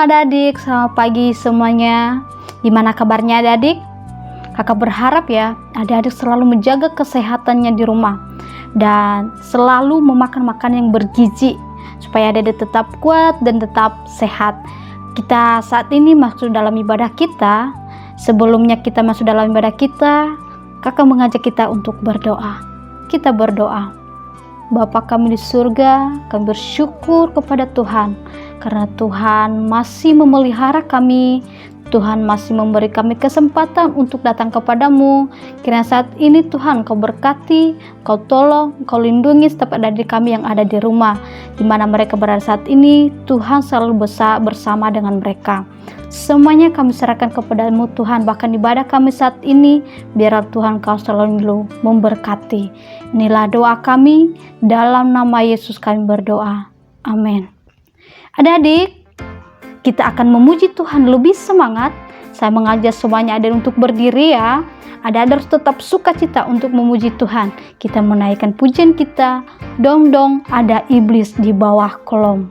adik-adik, selamat pagi semuanya. Gimana kabarnya adik-adik? Kakak berharap ya adik-adik selalu menjaga kesehatannya di rumah dan selalu memakan makanan yang bergizi supaya adik-adik tetap kuat dan tetap sehat. Kita saat ini masuk dalam ibadah kita. Sebelumnya kita masuk dalam ibadah kita, kakak mengajak kita untuk berdoa. Kita berdoa. Bapa kami di surga, kami bersyukur kepada Tuhan karena Tuhan masih memelihara kami. Tuhan masih memberi kami kesempatan untuk datang kepadamu. Kiranya saat ini Tuhan Kau berkati, Kau tolong, Kau lindungi setiap adik kami yang ada di rumah, di mana mereka berada saat ini. Tuhan selalu bersama dengan mereka. Semuanya kami serahkan kepadamu Tuhan, bahkan ibadah kami saat ini, biarlah Tuhan Kau selalu memberkati. Inilah doa kami, dalam nama Yesus kami berdoa. Amin. Adik-adik, kita akan memuji Tuhan lebih semangat. Saya mengajak semuanya ada untuk berdiri ya. Ada harus tetap sukacita untuk memuji Tuhan. Kita menaikkan pujian kita. Dong-dong ada iblis di bawah kolom.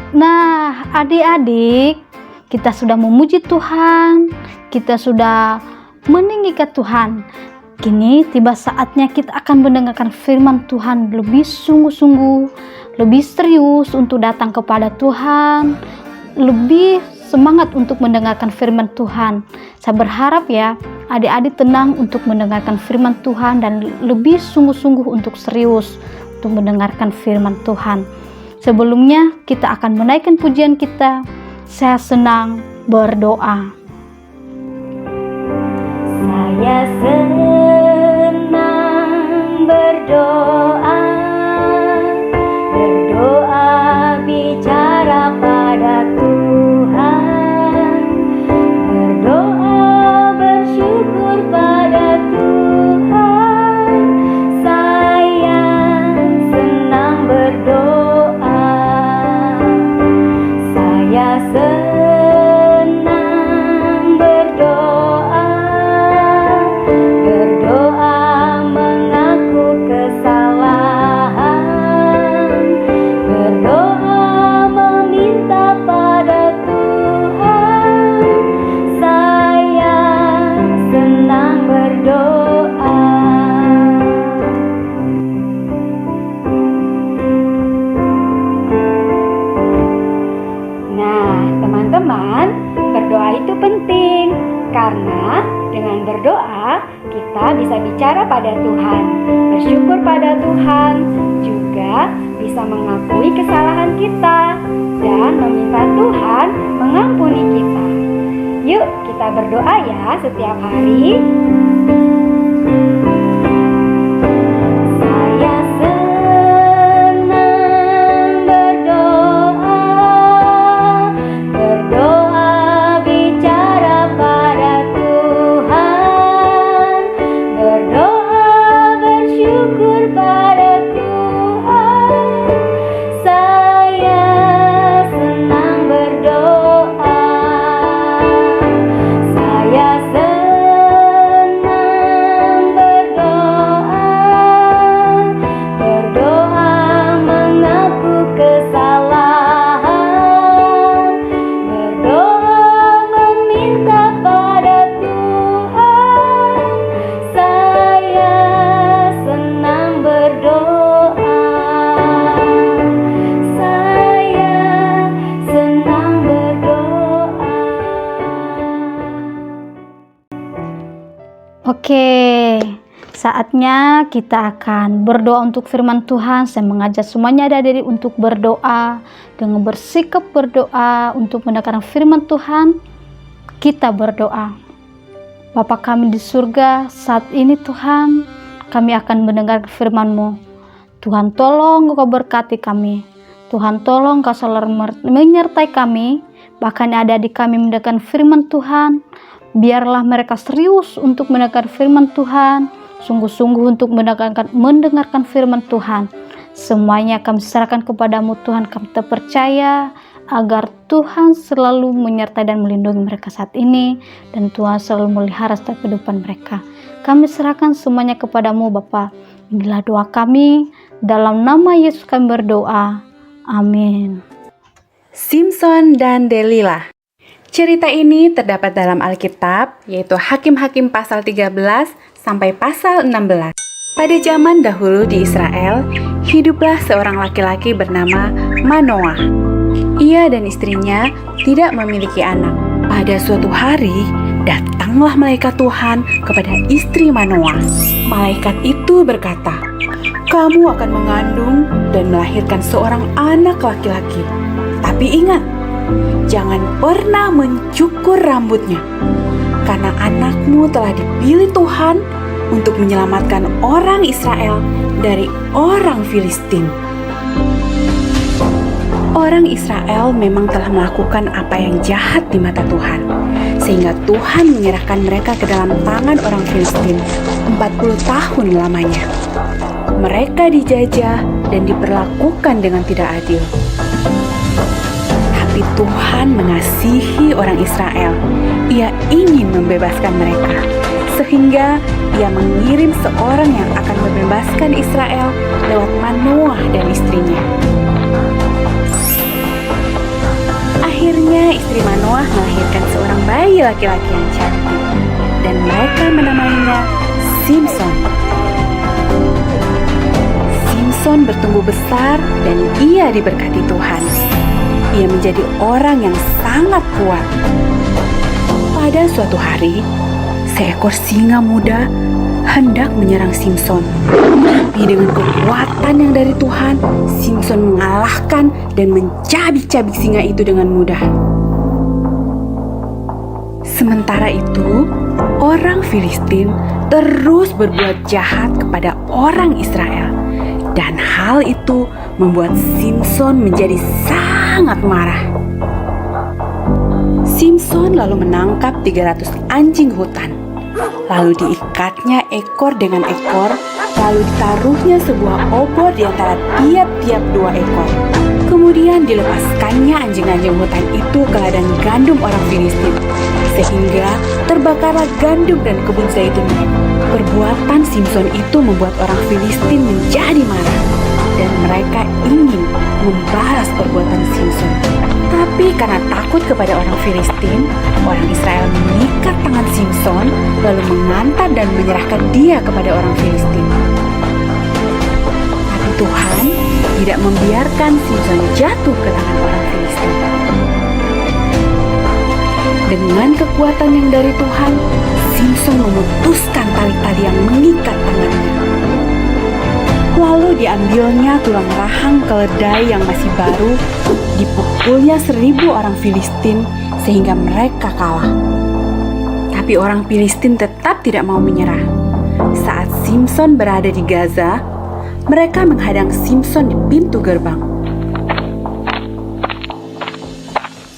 Nah, adik-adik, kita sudah memuji Tuhan, kita sudah meninggikan Tuhan. Kini tiba saatnya kita akan mendengarkan firman Tuhan lebih sungguh-sungguh, lebih serius untuk datang kepada Tuhan, lebih semangat untuk mendengarkan firman Tuhan. Saya berharap ya, adik-adik tenang untuk mendengarkan firman Tuhan dan lebih sungguh-sungguh untuk serius untuk mendengarkan firman Tuhan. Sebelumnya kita akan menaikkan pujian kita. Saya senang berdoa. Saya senang berdoa, berdoa bicara pada Tuhan, berdoa bersyukur pada Tuhan. Saya senang berdoa. Saya senang berdoa, berdoa mengaku kesalahan, berdoa meminta pada Tuhan. Saya senang berdoa. Nah, teman-teman, berdoa itu penting karena dengan berdoa kita bisa bicara pada Tuhan, bersyukur pada Tuhan, juga bisa mengakui kesalahan kita dan meminta Tuhan mengampuni kita. Yuk, kita berdoa ya setiap hari. Saya senang berdoa, berdoa bicara pada Tuhan, berdoa bersyukur pada Tuhan. Saya senang berdoa. Saya senang Oke, saatnya kita akan berdoa untuk firman Tuhan. Saya mengajak semuanya adik-adik untuk berdoa, dengan bersikap berdoa untuk mendengarkan firman Tuhan. Kita berdoa. Bapa kami di surga, saat ini Tuhan, kami akan mendengar firman-Mu. Tuhan tolong Engkau berkati kami. Tuhan tolong Engkau selalu menyertai kami. Bahkan adik-adik kami mendengarkan firman Tuhan. Biarlah mereka serius untuk mendengar firman Tuhan, sungguh-sungguh untuk mendengarkan firman Tuhan. Semuanya kami serahkan kepadamu Tuhan. Kami terpercaya agar Tuhan selalu menyertai dan melindungi mereka saat ini, dan Tuhan selalu melihara setiap kehidupan mereka. Kami serahkan semuanya kepadamu Bapa. Inilah doa kami, dalam nama Yesus kami berdoa. Amin. Simson dan Delila. Cerita ini terdapat dalam Alkitab, yaitu Hakim-Hakim pasal 13 sampai pasal 16. Pada zaman dahulu di Israel, hiduplah seorang laki-laki bernama Manoah. Ia dan istrinya tidak memiliki anak. Pada suatu hari, datanglah malaikat Tuhan kepada istri Manoah. Malaikat itu berkata, "Kamu akan mengandung dan melahirkan seorang anak laki-laki. Tapi ingat, jangan pernah mencukur rambutnya, karena anakmu telah dipilih Tuhan untuk menyelamatkan orang Israel dari orang Filistin." Orang Israel memang telah melakukan apa yang jahat di mata Tuhan, sehingga Tuhan menyerahkan mereka ke dalam tangan orang Filistin 40 tahun lamanya. Mereka dijajah dan diperlakukan dengan tidak adil. Tapi Tuhan mengasihi orang Israel. Ia ingin membebaskan mereka, sehingga Ia mengirim seorang yang akan membebaskan Israel lewat Manoah dan istrinya. Akhirnya istri Manoah melahirkan seorang bayi laki-laki yang cantik, dan mereka menamainya Simson. Simson bertumbuh besar dan ia diberkati Tuhan. Ia menjadi orang yang sangat kuat. Pada suatu hari, seekor singa muda hendak menyerang Simson. Tapi dengan kekuatan yang dari Tuhan, Simson mengalahkan dan mencabik-cabik singa itu dengan mudah. Sementara itu, orang Filistin terus berbuat jahat kepada orang Israel. Dan hal itu membuat Simson menjadi sangat marah. Simson lalu menangkap 300 anjing hutan. Lalu diikatnya ekor dengan ekor, lalu ditaruhnya sebuah obor di antara tiap-tiap 2 ekor. Kemudian dilepaskannya anjing-anjing hutan itu ke ladang gandum orang Filistin, sehingga terbakarlah gandum dan kebun zaitunnya. Perbuatan Simson itu membuat orang Filistin menjadi marah, dan mereka ingin membalas perbuatan Simson. Tapi karena takut kepada orang Filistin, orang Israel mengikat tangan Simson, lalu mengantar dan menyerahkan dia kepada orang Filistin. Tapi Tuhan tidak membiarkan Simson jatuh ke tangan orang Filistin. Dengan kekuatan yang dari Tuhan, Simson memutuskan tali-tali yang mengikat tangannya. Lalu diambilnya tulang rahang keledai yang masih baru, dipukulnya 1000 orang Filistin sehingga mereka kalah. Tapi orang Filistin tetap tidak mau menyerah. Saat Simson berada di Gaza, mereka menghadang Simson di pintu gerbang.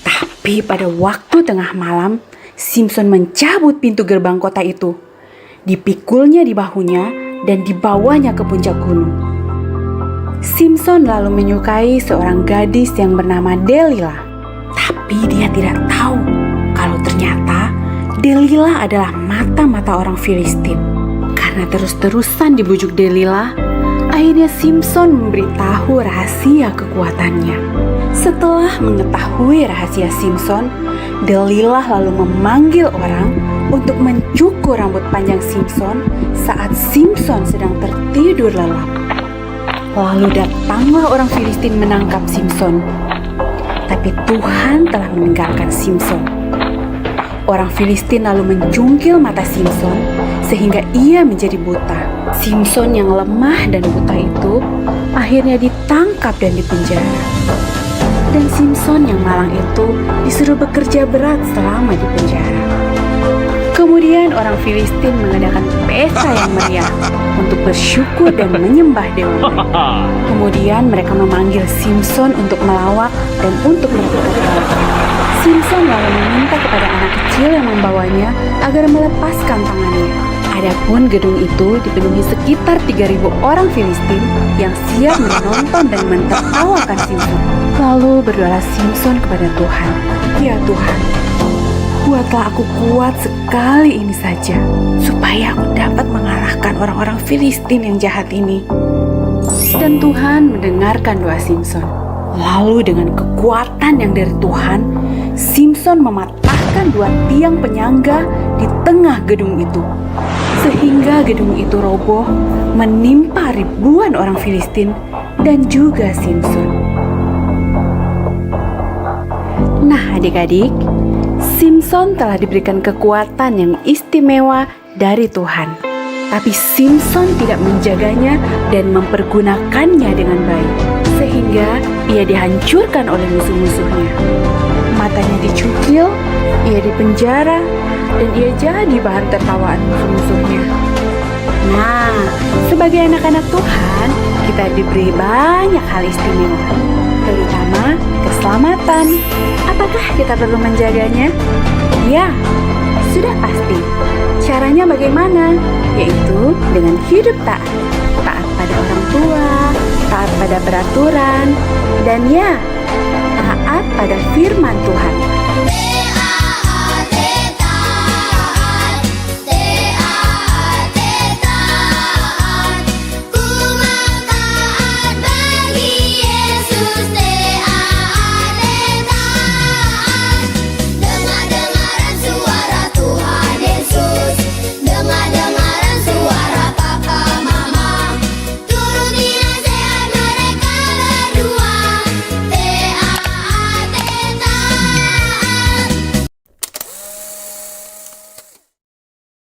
Tapi pada waktu tengah malam, Simson mencabut pintu gerbang kota itu. Dipikulnya di bahunya dan dibawanya ke puncak gunung. Simson lalu menyukai seorang gadis yang bernama Delila. Tapi dia tidak tahu kalau ternyata Delila adalah mata-mata orang Filistin. Karena terus-terusan dibujuk Delila, akhirnya Simson memberitahu rahasia kekuatannya. Setelah mengetahui rahasia Simson, Delila lalu memanggil orang untuk mencukur rambut panjang Simson saat Simson sedang tertidur lelap. Lalu datanglah orang Filistin menangkap Simson. Tapi Tuhan telah meninggalkan Simson. Orang Filistin lalu mencungkil mata Simson sehingga ia menjadi buta. Simson yang lemah dan buta itu akhirnya ditangkap dan dipenjara. Dan Simson yang malang itu disuruh bekerja berat selama di penjara. Kemudian orang Filistin mengadakan pesta yang meriah untuk bersyukur dan menyembah dewa mereka. Kemudian mereka memanggil Simson untuk melawak dan untuk merebut kalahnya. Simson lalu meminta kepada anak kecil yang membawanya agar melepaskan tangannya. Adapun gedung itu dipenuhi sekitar 3.000 orang Filistin yang siap menonton dan mentertawakan Simson. Lalu berdoalah Simson kepada Tuhan, "Ya Tuhan, buatlah aku kuat sekali ini saja, supaya aku dapat mengalahkan orang-orang Filistin yang jahat ini." Dan Tuhan mendengarkan doa Simson. Lalu dengan kekuatan yang dari Tuhan, Simson mematahkan 2 tiang penyangga di tengah gedung itu, sehingga gedung itu roboh menimpa ribuan orang Filistin dan juga Simson. Nah adik-adik, Simson telah diberikan kekuatan yang istimewa dari Tuhan. Tapi Simson tidak menjaganya dan mempergunakannya dengan baik, sehingga ia dihancurkan oleh musuh-musuhnya. Matanya dicukil, ia dipenjara, dan ia jadi bahan tertawaan musuh-musuhnya. Nah, sebagai anak-anak Tuhan, kita diberi banyak hal istimewa, terutama keselamatan. Apakah kita perlu menjaganya? Ya, sudah pasti. Caranya bagaimana? Yaitu dengan hidup taat. Taat pada orang tua, taat pada peraturan, dan ya, taat pada firman Tuhan.